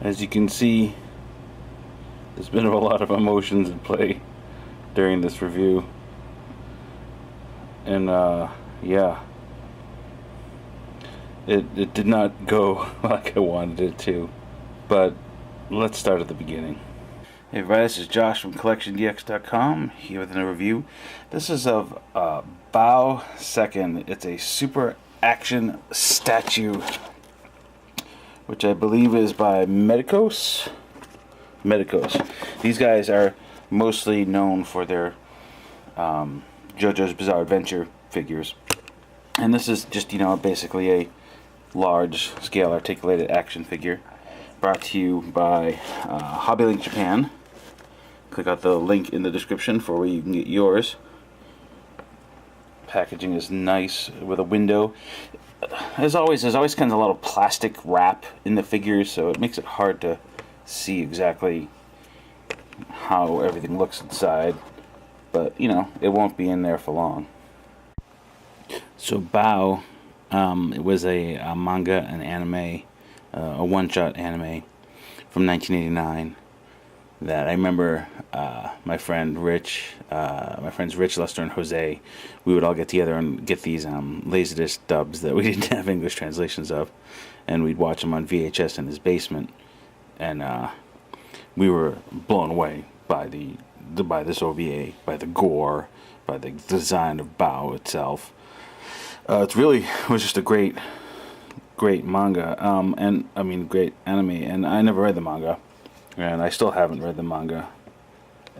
As you can see, there's been a lot of emotions in play during this review, and yeah, it did not go like I wanted it to, but let's start at the beginning. Hey everybody, this is Josh from CollectionDX.com here with a review. This is of Baoh Second. It's a super action statue, which I believe is by Medicos. These guys are mostly known for their JoJo's Bizarre Adventure figures, and this is just, basically a large scale articulated action figure brought to you by HobbyLink Japan. Click out the link in the description for where you can get yours. Packaging is nice with a window. As always, there's always kind of a lot of plastic wrap in the figures, so it makes it hard to see exactly how everything looks inside. But, it won't be in there for long. So Baoh, it was a manga and anime, a one-shot anime from 1989 that I remember my friends Rich, Lester, and Jose, we would all get together and get these Laserdisc dubs that we didn't have English translations of, and we'd watch them on VHS in his basement, and we were blown away by this OVA, by the gore, by the design of Baoh itself. It really was just a great manga, great anime, and I never read the manga, and I still haven't read the manga,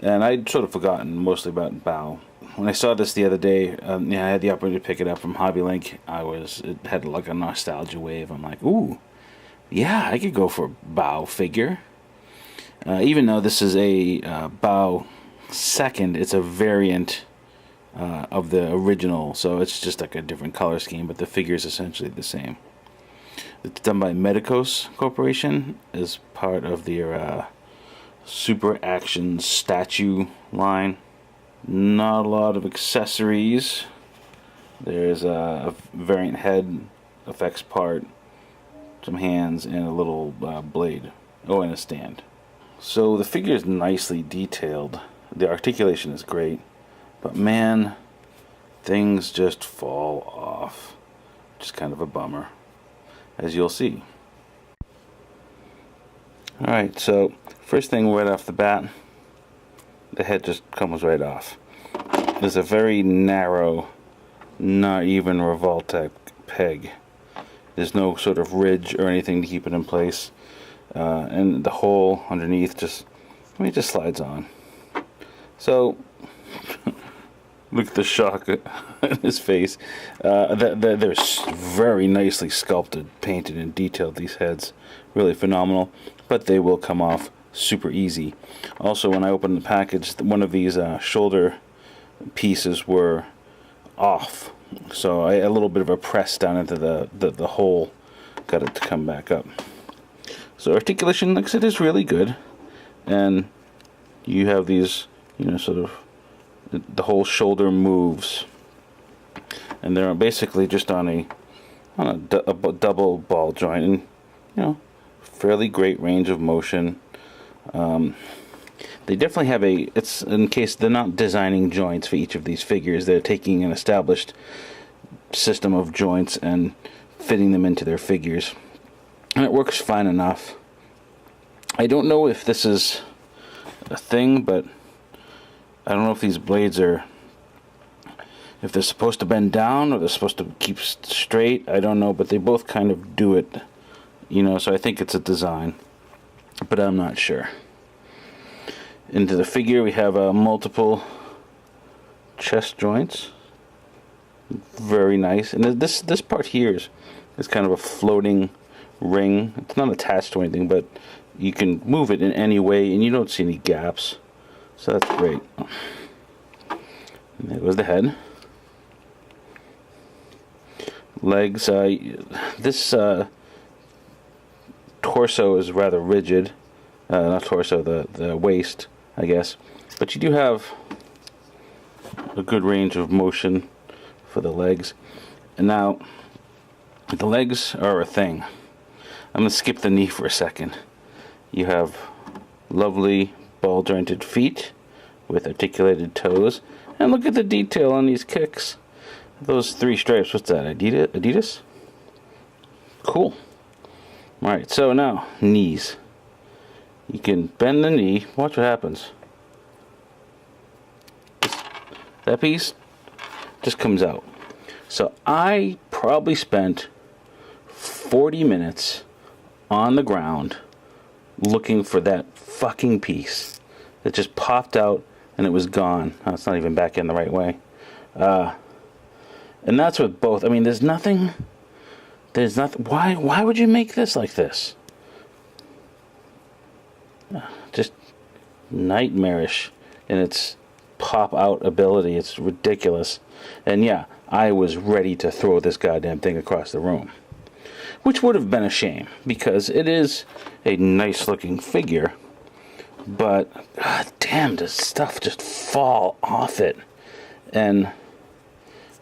and I'd sort of forgotten mostly about Baoh. When I saw this the other day, I had the opportunity to pick it up from HobbyLink. It had like a nostalgia wave. I'm like, ooh, yeah, I could go for a Baoh figure. Even though this is a Baoh Second, it's a variant of the original, so it's just like a different color scheme, but the figure is essentially the same. It's done by Medicos Corporation as part of their super action statue line. Not a lot of accessories. There's a variant head effects part, some hands, and a little blade. Oh, and a stand. So the figure is nicely detailed. The articulation is great, but man, things just fall off. Just kind of a bummer, as you'll see. Alright, so first thing right off the bat, the head just comes right off. There's a very narrow, not even Revoltec peg. There's no sort of ridge or anything to keep it in place. And the hole underneath just slides on. So, look at the shock in his face. They're very nicely sculpted, painted, and detailed, these heads. Really phenomenal. But they will come off super easy. Also, when I opened the package, one of these shoulder pieces were off. So a little bit of a press down into the hole got it to come back up. So articulation, like I said, is really good. And you have these, sort of, the whole shoulder moves, and they're basically just on a double ball joint, and fairly great range of motion. They definitely have it's in case they're not designing joints for each of these figures, they're taking an established system of joints and fitting them into their figures, and it works fine enough. I don't know if this is a thing, but I don't know if these blades if they're supposed to bend down or they're supposed to keep straight. I don't know, but they both kind of do it, so I think it's a design, but I'm not sure. Into the figure we have multiple chest joints. Very nice. And this part here is kind of a floating ring. It's not attached to anything, but you can move it in any way and you don't see any gaps. So that's great. And there goes the head. Legs. This torso is rather rigid. Not torso, the waist, I guess. But you do have a good range of motion for the legs. And now, the legs are a thing. I'm going to skip the knee for a second. You have lovely ball jointed feet with articulated toes. And look at the detail on these kicks. Those 3 stripes, what's that, Adidas? Cool. Alright, so now, knees. You can bend the knee, watch what happens. That piece just comes out. So I probably spent 40 minutes on the ground looking for that fucking piece that just popped out and it was gone. Oh, it's not even back in the right way. And that's with both. I mean, there's nothing. Why would you make this like this? Just nightmarish in its pop out ability. It's ridiculous. And yeah, I was ready to throw this goddamn thing across the room, which would have been a shame because it is a nice looking figure, but god damn, does stuff just fall off it. And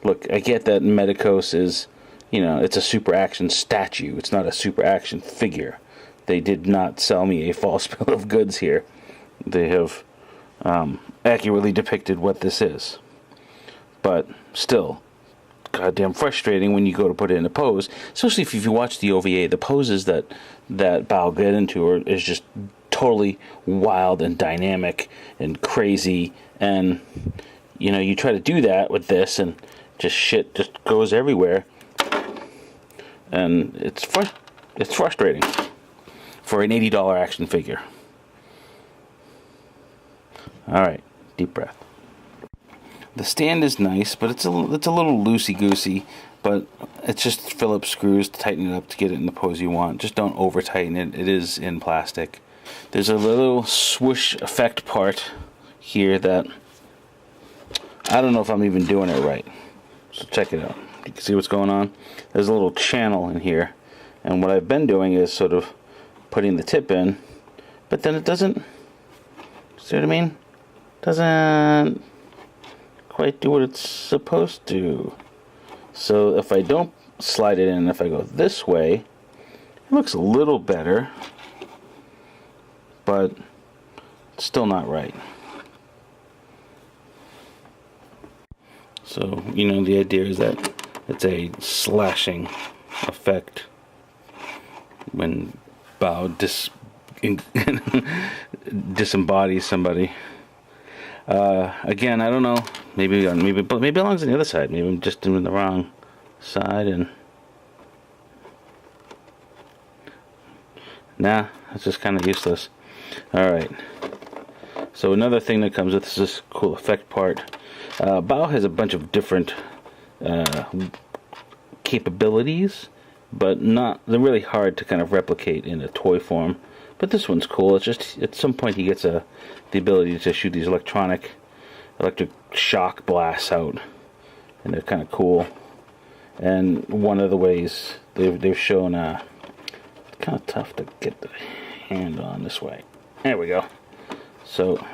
look, I get that Medicos is, it's a super action statue. It's not a super action figure. They did not sell me a false bill of goods here. They have accurately depicted what this is. But still, goddamn frustrating when you go to put it in a pose. Especially if you watch the OVA, the poses that Baoh get into is just totally wild and dynamic and crazy. And, you try to do that with this and just shit just goes everywhere. And it's frustrating for an $80 action figure. Alright, deep breath. The stand is nice, but it's a little loosey-goosey, but it's just Phillips screws to tighten it up to get it in the pose you want. Just don't over-tighten it. It is in plastic. There's a little swoosh effect part here that I don't know if I'm even doing it right. So check it out. You can see what's going on. There's a little channel in here, and what I've been doing is sort of putting the tip in, but then it doesn't, see what I mean? Doesn't quite do what it's supposed to. So if I don't slide it in, if I go this way, it looks a little better, but it's still not right. So, the idea is that it's a slashing effect when Baoh disembodies somebody. Again, I don't know. Maybe it belongs on the other side. Maybe I'm just doing the wrong side. And nah, it's just kind of useless. All right. So another thing that comes with this cool effect part. Baoh has a bunch of different capabilities, but they're really hard to kind of replicate in a toy form. But this one's cool. It's just at some point he gets the ability to shoot these electric shock blasts out, and they're kind of cool. And one of the ways they've shown, it's kind of tough to get the hand on this way. There we go. So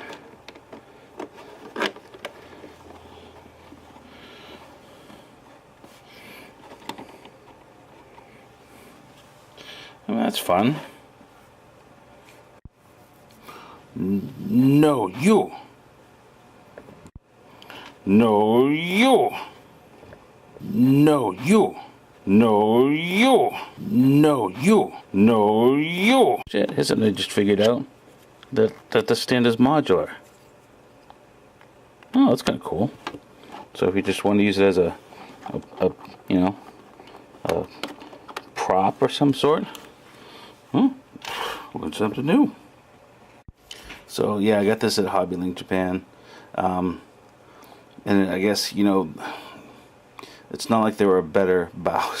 well, that's fun. No, you. No, you. No, you. No, you. No, you. No, you. Shit, hasn't I just figured out that the stand is modular? Oh, that's kind of cool. So if you just want to use it as a prop or some sort, learn something new. So yeah, I got this at HobbyLink Japan, and I guess it's not like there were better Baoh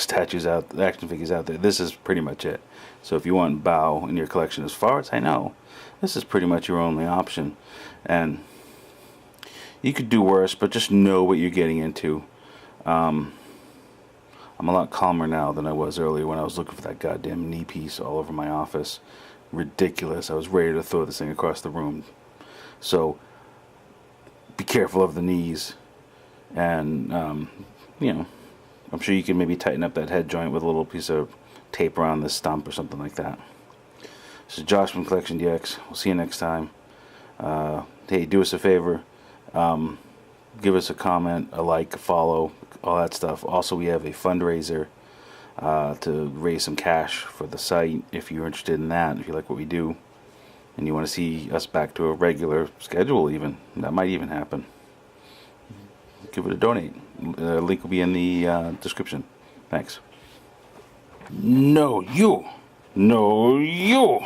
action figures out there. This is pretty much it. So if you want Baoh in your collection, as far as I know, this is pretty much your only option. And you could do worse, but just know what you're getting into. I'm a lot calmer now than I was earlier when I was looking for that goddamn knee piece all over my office. Ridiculous. I was ready to throw this thing across the room. So be careful of the knees, and I'm sure you can maybe tighten up that head joint with a little piece of tape around the stump or something like that. This is Josh from CollectionDX. We'll see you next time. Hey, do us a favor. Give us a comment, a like, a follow, all that stuff. Also, we have a fundraiser to raise some cash for the site. If you're interested in that, if you like what we do, and you want to see us back to a regular schedule, even that might even happen. Give it a donate. Link will be in the description. Thanks. No, you. No, you.